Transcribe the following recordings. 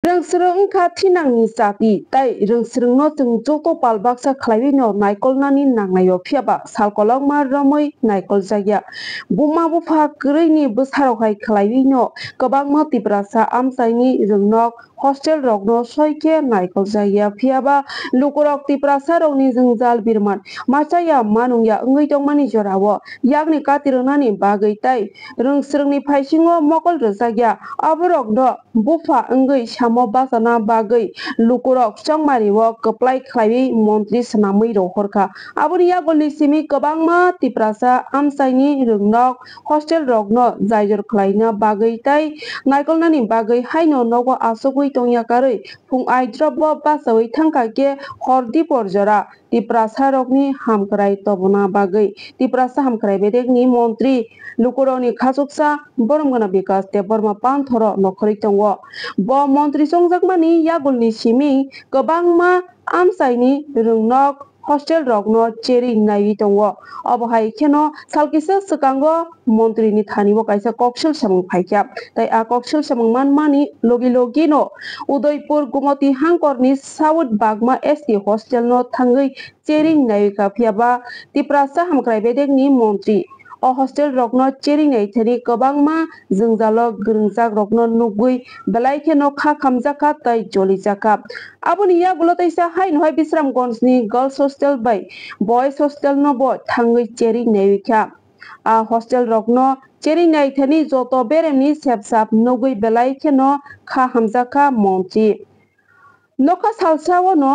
Rengsreng kati nang ni sati tai rengsreng no chung joto palbaksa khlaiwi no naikol nani nangnayo phiaba salkolok ma ramoi naikol jaya buma bufa kwrwi ni bwsarok hai khlaiwi no kwbangma tiprasa amchaini rwngnok hostel rok no soike naikol jaya phiaba lukurok tiprasa rok ni jwngjal birman machaya manungya wngwi tongmani jorao yakni kati rwnani bagwi tai rengsreng ni phaisingo mokol rwjakya aborok no bufa wngwi samo basana bagwi lukurok chongmario kwplai khlaiwi montri swnamwi rok horkha aboni yakgolni simi kwbangma tiprasa amchaini rwngnok hostel rok no jaijor khlaina bagwi tai naikolnani bagwi haino nogo achukwi tongya karwi phung aidrop bo bachawi thangkha khe hor dipor jora tiprasa rokni hamkrai tobona bagwi tiprasa hamkrai bedekni montri lukurokni khachuksa boromgana bikas deborma panthoro nokhorwi tongo bo montri chongjakmani yakgolni simi kwbangma amchaini rwngnok hostel rok no cheri naiwi tongo obo hai kheno salkisa swkango montri ni thani bo kaisa koksil samung phaikha tai a koksil samung manmani logi no Udaipur Gumati Hangkor ni South Bagma ST hostel no thangwi cheri naiwi kha phiaba tiprasa hamkrai bedekni montri o hostel rok no cheri nai thani kwbangma jwngjalo gwngjak rok no nugui belai kheno kha khamjakha tai jolijaka aboni yagulo taisa haino hai Bisramganj ni girls hostel bai boys hostel no bo thangwi cheri naiwi kha a hostel rok no cheri nai thani joto beremni sepsap nugui belai kheno kha hamjakha montri nokha salsao no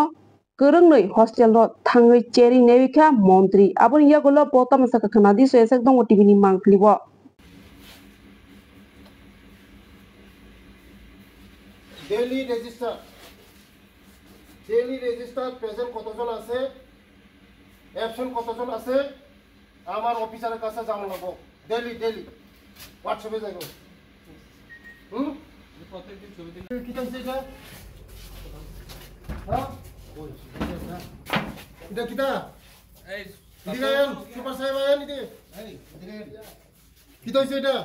kwrwngnwi hostel no thangwi cheri naiwi kha montri aboni yagulo bo tamasaka khana diso esak dongo tv ni mangklibo daily register present কতজন আছে absent কতজন আছে আমার অফিসারের কাছে জানানো লাগবো daily হোয়াটসঅ্যাপে যাইবো প্রত্যেকদিন ছবি দিন কি চাইছে এটা হ্যাঁ এটা কিটা এই দিগায়ন সুপার সাহেব আয়া নিতে এই দিগায়ন কি চাইছে এটা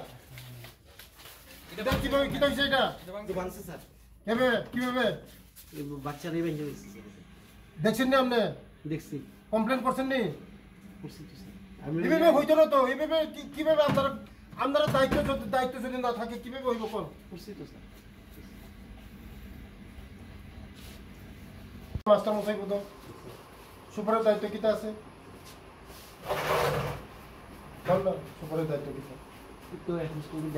এটা কি চাইছে এটা বানছে স্যার কিভাবে বাচ্চারা এই ভেঙে গেছে দেখছেন না আপনি দেখছি কমপ্লেন করছেন নি করছি তো স্যার এইভাবে হইতো না তো এইভাবে কিভাবে আপনারা দায়িত্ব যদি না থাকে কিভাবে হইব কোন করছি তো স্যার মাস্টার মশাই বলো সুপারের দায়িত্ব কিটা আছে বল না সুপারের দায়িত্ব কিটা তো এখন স্কুলে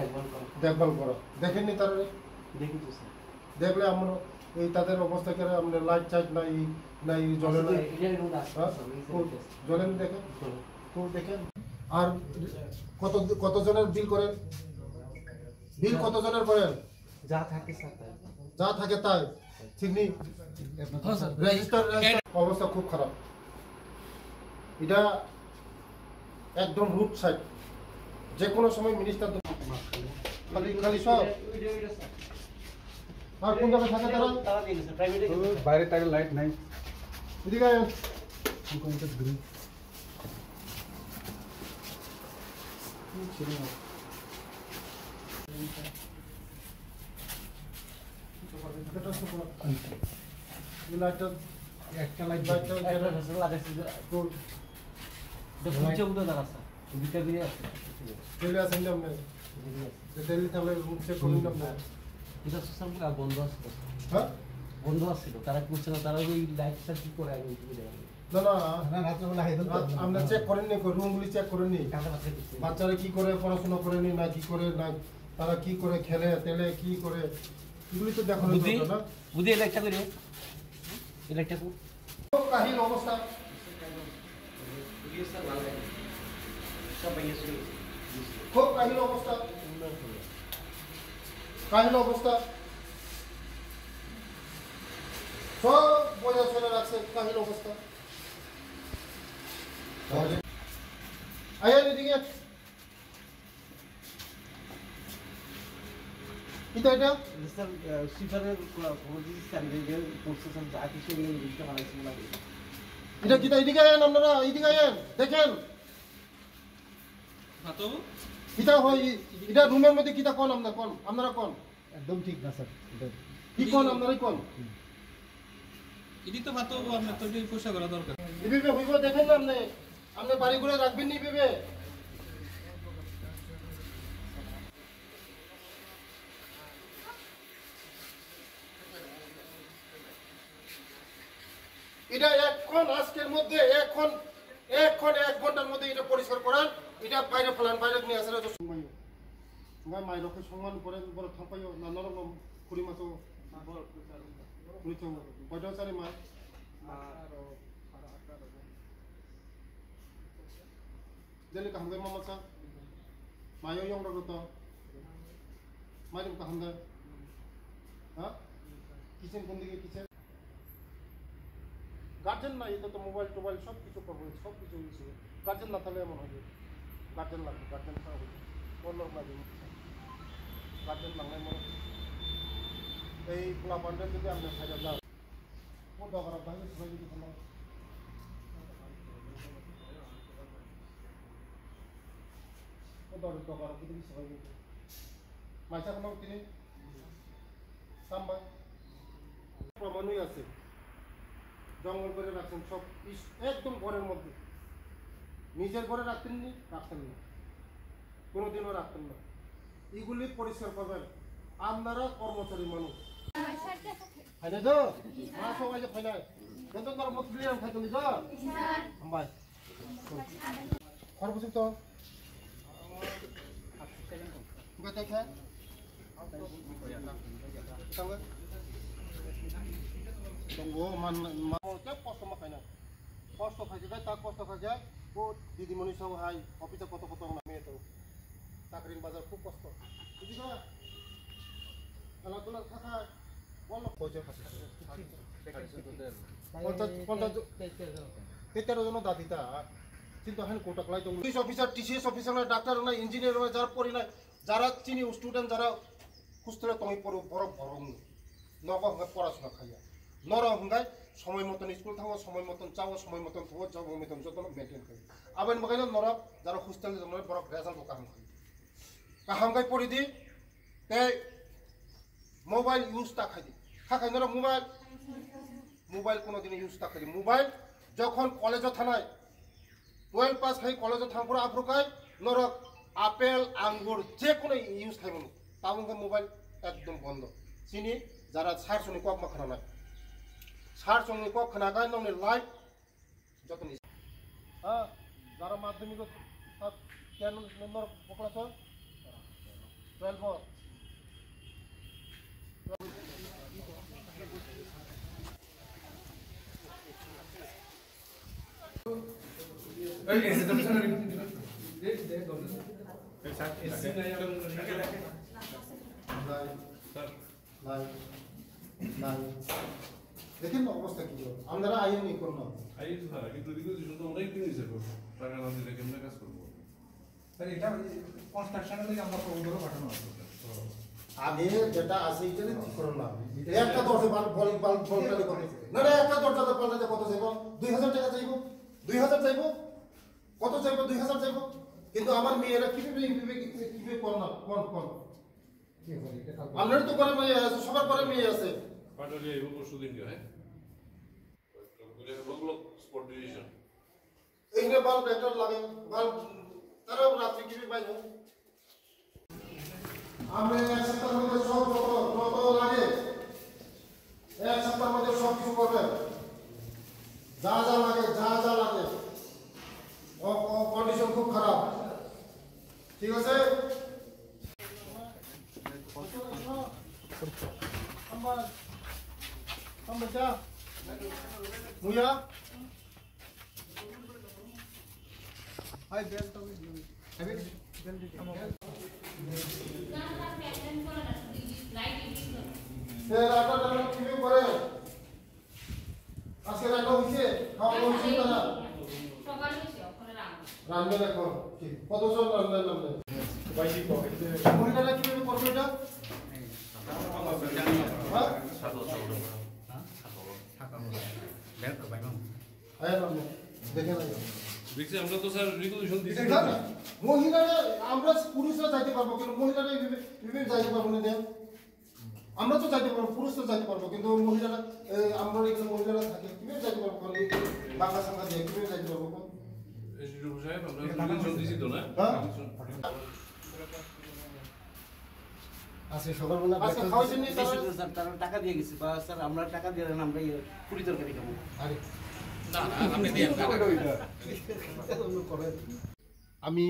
দেখভাল করা দেখেননি তারা দেখি তো স্যার দেখলে আমরা এই তাদের অবস্থা করে আমরা লাইট চার্জ নাই জ্বলে না জ্বলেন দেখেন তো দেখেন আর কতজনের বিল করেন বিল কতজনের করেন যা থাকে স্যার যা থাকে তাই ঠিক নেই রেজিস্টার অবস্থা খুব খারাপ এটা একদম রুট সাইড যে কোনো সময় মিনিস্টার খালি সব আর কোন জায়গায় থাকে তারা বাইরে তার লাইট নাই এদিকে আয় একটা লাইট লাগাইছি ফুলছে উঠে দাঁড়াচ্ছে দুইটা দিয়ে আছে দিল্লি আছেন না আপনি দিল্লি তাহলে রুম চেক করুন না এটা সোশ্যাল বন্ধ আছে হ্যাঁ বন্ধ আছিল তারা করছে না তারা ওই লাইটটা কি করে আগে আমরা চেক করেননি রুমগুলি চেক করেননি বাচ্চারা কি করে পড়াশোনা করেনি না কি করে না তারা কি করে খেলে তেলে কি করে এগুলি তো দেখানো না বুদ্ধি ইলেকটা করে ইলেকটা কাহিল অবস্থা খুব কাহিল অবস্থা সব বোঝা শুনে রাখছে কাহিল অবস্থা আয়া এদিকে এটা স্যার সিফারের প্রসেসন যা কিছু লিখতে বানাইছি লাগে এটা কিটা এদিকে আয়েন আপনারা এদিকে আয়েন দেখেন তো কিটা হয় এটা রুমের মধ্যে কিটা কোন আপনারা কোন একদম ঠিক না স্যার কি কোন আপনারাই কোন এটি তো ভাত আপনার তো পয়সা করা দরকার এভাবে হইব দেখেন না আপনি বাড়িগুলো রাখবেন নি ভেবে এটা এখন আজকের মধ্যে এখন 1 ঘন্টার মধ্যে এটা পরিষ্কার করান এটা বাইরে ফেলান বাইরে নিয়ে আসলে তো সময় মাইরকে সম্মান করে বড় থাপাইও নানা রকম কুড়ি মাছ কয়টা চারে মাছ jadi kahangga mama sa mayo yung ragoto mayo kahangga ha kitchen kondi ke kitchen guardian না এটা তো মোবাইল টোবাইল সব কিছু করবো সব কিছু হয়েছে গার্জেন না থাকলে এমন হবে গার্জেন লাগবে গার্জেন ছাড়া হবে কোন লোক লাগবে গার্জেন লাগলে মনে এই পোলা পান্ডেল যদি আপনি সাইডে যান ও দরকার বাইরে সবাই যদি ভালো ও দরকার যদি সবাই যদি মাইসা কোনো তিনি সাম্বা প্রমাণই আছে জঙ্গল করে রাখছেন সব একদম ঘরের মধ্যে নিজের ঘরে রাখতেন না কোনোদিনও রাখতেন না এগুলি পরিষ্কার করবেন আপনারা কর্মচারী মানুষ ফাইনা তো সবাই যে ফাইনা যত তোর মত ক্লিয়ার খাইতে নিজ ভাই খরচ তো গতে খা সঙ্গে তঙ্গো মান কে কষ্ট মাখায় না কষ্ট খাইতে যায় তা কষ্ট খাই যায় ও দিদিমণি সব হাই অফিসে কত কত নামে তো চাকরির বাজার খুব কষ্ট বুঝি না খেলাধুলার খাতা বলো পয়সা খাচ্ছে 13 জন দাদিতা কিন্তু হ্যাঁ কোটা কলাই তো পুলিশ অফিসার টিসিএস অফিসার না ডাক্তার না ইঞ্জিনিয়ার না যারা পড়ি না যারা চিনি স্টুডেন্ট যারা খুঁজতে তুমি পড়ো বড় বড় নব পড়াশোনা খাইয়া নর হঙ্গায় সময় মতন স্কুল থাকো সময় মতন চাও সময় মতন থাকো যাও মতন যত মেনটেন করি আবার মগাই নর যারা হোস্টেল বড় রেজাল্ট কাহাম খাই কাহামগাই পড়ি দি তে মোবাইল ইউজ তা খাই দি খাই নর মোবাইল কোনোদিন ইউজ তা খাই মোবাইল যখন কলেজ থানায় 12 পাস খাই কলেজ থামপুর আফ্রকায় নর আপেল আঙ্গুর যে কোনো ইউজ খাইব তাবঙ্গে মোবাইল একদম বন্ধ চিনি যারা সার সঙ্গে কক মাখানা নাই সার সঙ্গে কক খানা গাই নংনে লাইট যত হ্যাঁ যারা মাধ্যমিক কেন নম্বর পকড়াছ 12 দেখেন অবস্থা কি আপনারা আইন নি করুন আইন স্যার কিন্তু দিকে অনেক দিন হয়েছে টাকা না দিলে কেমন কাজ করবো স্যার এটা কনস্ট্রাকশনের থেকে আমরা প্রবন্ধ পাঠানো আছে আগে যেটা আছে এটা ঠিক করুন না একটা দরজা বলকালি করে না না একটা দরজা পাল্টাতে কত চাইবো 2000 টাকা চাইবো 2000 চাইবো কত চাইবো 2000 চাইবো কিন্তু আমার মেয়েরা কিভাবে কোন না কোন আপনার তো করে মেয়ে আছে সবার করে মেয়ে আছে পাঠালে এই পরশু দিন হ্যাঁ লোক স্পট ডিভিশন এইখানে বাল্ব একটা লাগে বাল্ব তারাও রাত্রি কিভাবে বাইরে আমরা এক সপ্তাহের মধ্যে সব যত লাগে এক সপ্তাহের মধ্যে সব কিছু করবেন যা লাগে কন্ডিশন খুব খারাপ ঠিক আছে মুয়া হাই বেল তো হবে বেল দিতে স্যার আপনারা কি করে আজকে রান্না হইছে খাওয়া হইছে না সকালে হইছে ওখানে রান্না দেখো কি কতজন রান্না নামলে বাইজি পকেটে মহিলারা কিভাবে করবে এটা দেখছি আমরা তো স্যার রেগুলেশন দিচ্ছি মহিলারা আমরা পুরুষরা যাইতে পারবো কিন্তু মহিলারা এইভাবে যাইতে পারবো না আমরা তো যাইতে পারবো, পুরুষ তো যাইতে পারবো, কিন্তু মহিলারা আমরা এখানে মহিলারা থাকে, কিভাবে যাইতে পারবো? বাংলা সংখ্যা দিয়ে কিভাবে যাইতে পারবো? এসডিও সাহেব আমরা নির্দেশন দিছি তো না? হ্যাঁ? আজকে সকালবেলা আজকে খাওয়াইছেন নি স্যার? স্যার তারা টাকা দিয়ে গেছে বা স্যার আমরা টাকা দিয়ে দেন আমরা পুরি তরকারি খাবো। আরে না না আপনি দেন আমি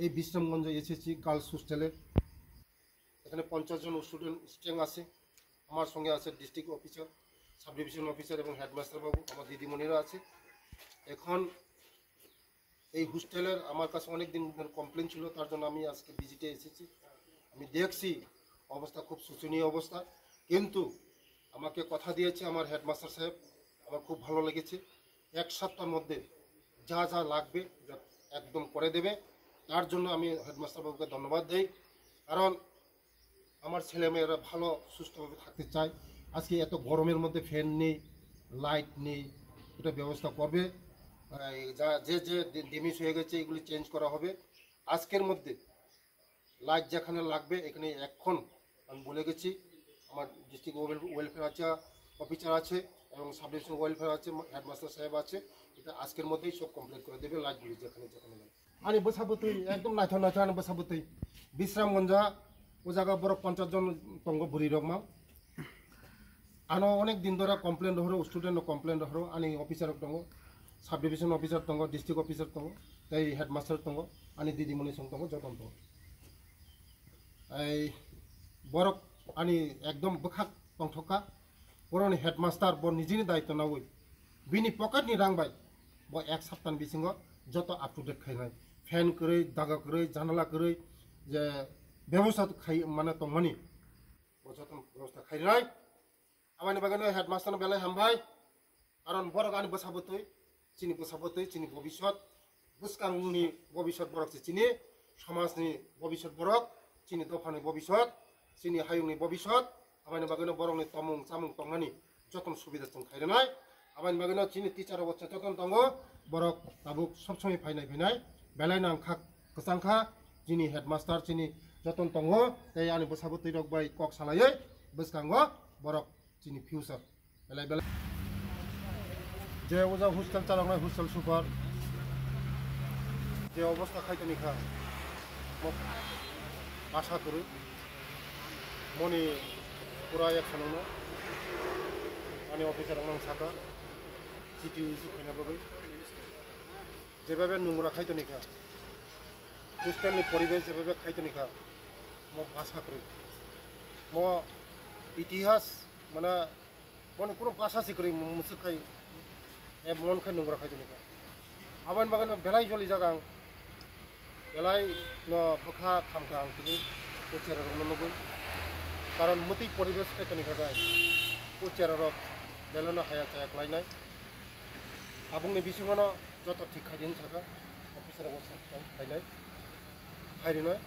এই বিশ্রামগঞ্জে এসেছি গার্লস হোস্টেলে। এখানে 50 জন স্টুডেন্ট আছে। আমার সঙ্গে আছে district officer, sub division officer এবং হেডমাস্টার বাবু, আমার দিদিমণিরা আছে। এখন এই হোস্টেলের আমার কাছে অনেক দিন কমপ্লেন ছিল, তার জন্য আমি আজকে ভিজিটে এসেছি। আমি দেখছি অবস্থা খুব শোচনীয় অবস্থা, কিন্তু আমাকে কথা দিয়েছে আমার হেডমাস্টার সাহেব, আমার খুব ভালো লেগেছে। 1 সপ্তাহের মধ্যে যা যা লাগবে একদম করে দেবে। তার জন্য আমি হেডমাস্টার বাবুকে ধন্যবাদ দিই, কারণ আমার ছেলেমেয়েরা ভালো সুস্থভাবে থাকতে চায়। আজকে এত গরমের মধ্যে ফ্যান নেই, লাইট নেই, এটা ব্যবস্থা করবে। যা যে যে ডিমিস হয়ে গেছে এগুলি চেঞ্জ করা হবে আজকের মধ্যে। লাইট যেখানে লাগবে এখানে এখন আমি বলে গেছি, আমার ডিস্ট্রিক্ট ওয়েলফেয়ার আছে, অফিসার আছে এবং সাব ডিভিশন ওয়েলফেয়ার আছে, হেডমাস্টার সাহেব আছে, এটা আজকের মধ্যেই সব কমপ্লিট করে দেবে লাইটগুলি যেখানে যেখানে লাগে। আমি বসাবো তুই একদম নাইথা নাইথা আনি বসাবো তুই বিশ্রামগঞ্জা ও জায়গা বড় 50 জন তঙ্গ ভরি রকমা আনো অনেক দিন ধরে কমপ্লেন হরো, স্টুডেন্ট কমপ্লেন হরো, আনি অফিসার দङ, সাব ডিভিশন অফিসার দङ, ডিস্ট্রিক্ট অফিসার দङ, তাই হেডমাস্টার দङ, আনি দিদিমণি সঙ্গ দङ, যতন দङ। এই বরক আনি একদম বখাক টংথকা বরनि हेडमास्टार ब निजिनि दायित्व नावै बिनि पकेटनि रांबाय ब 1 सप्ताहनि बिसिङाव जत आप टु डेट खायनाय फैन करै दागा करै जानला करै जे व्यवस्था खाइ माने तंगनि ब जतन व्यवस्था खायनाय आमानि बागानो हेडमास्टार बेलाय हामबाय कारण बरक आनि बसाबतै चिनि भबिष्यत बुसकांनि भबिष्यत बरक चिनि समाजनि भबिष्यत बरक चिनि दफानि भबिष्यत चिनि हायुंनि भबिष्यत आमानि बागानो बरकनि तमुं चामुं तंगनि जतन सुबिदा जों खायनाय आमानि बागानो चिनि टिचार अबस्था जतन दङ बरक ताबुक सब समय फैनाय बेलाय नांखा गोसांखा चिनि हेडमास्टार चिनि जतन दङ तै आनि बसाबतै रक बाय कक सालायै बुसकांगो बरक चिनि फिउचार बेलाय जे ओजा हस्टेल चालांनाय हस्टेल सुपार जे अबस्था खायतनिखा आशा करो मनि पुरा एक्सनावनो आनि अफिसार आं साका सिटिउसि फैनाबाबो जेबाबे नंगरा खायतनिखा हस्टेलनि परिबेश जेबाबे खायतनिखा म आशा करो म इतिहास माने मने पुरो भाषा सिकरि मुसुखाय ए मन खाय नंगरा खायतनिखा आबान बागान बेलाय जलि जागां बेलाय न बखा खामखा आं तिनि कोचेर रननगो कारण मति परिवेश खायतनिखा गाय कोचेर रक बेलानो हाया चाया क्लायनाय आबुंनि बिसिङावनो जत ठीक खायदिन थाखा अफिसार अबस्था खायनाय फायरिनाय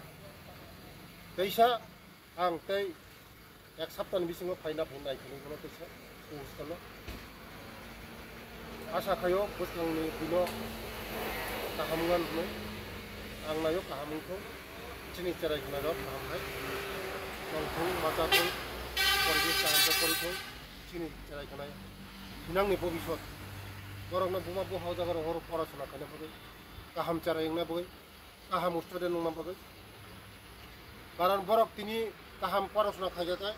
दैसा आं तै 1 सप्ताहनि बिसिङाव फायना फैनाय खनो दैसा हस्टेलाव आशा खायो बुसकांनि बिनो काहामुगान नै आं नायो काहामुखौ चिनि चेराय होनाय काहामहाय नंखौ माजाखौ परिबेश काहामखौ परिखौ चिनि चेराय होनाय नांनि भबिष्यत बरकनो बुमा बुहाव जागार हर पराशना खायना बगै काहाम चेराय ना बगै काहाम स्टुडेन्ट नंना बगै कारण बरक तिनि काहाम पराशना खायजाथाय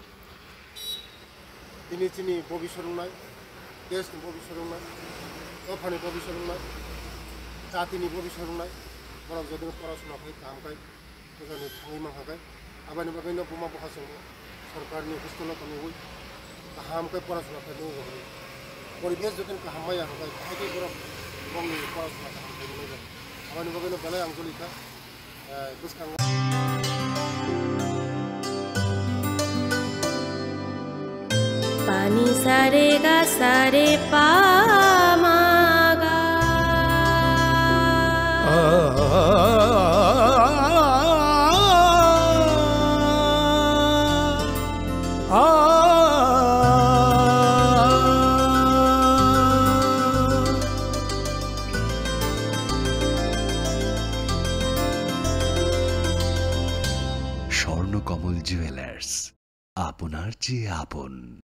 तिनि चिनि भबिष्यत रोंनाय देशनि भबिष्यत रोंनाय दफानि भबिष्यत रोंनाय जातिनि भबिष्यत रोंनाय बरक जदिनो पराशना खाय काहामखाय मोजाङै थाङै माखाखाय आबानि बागैनो बुमा बुहाजों सरकारनि हस्टेलाव थांनाय काहामखाय पराशना खायनो होबाय परिबेश जदिनो काहामाया होबाय खायखै बरक गावनि पराशना खालामनो मोजां आबानि बागैनो बेलाय आंजलिखा बुसकां पानी सारे गा सारे पा मा गा স্বর্ণকমল জুয়েলার্স। আপনার চেয়ে আপন।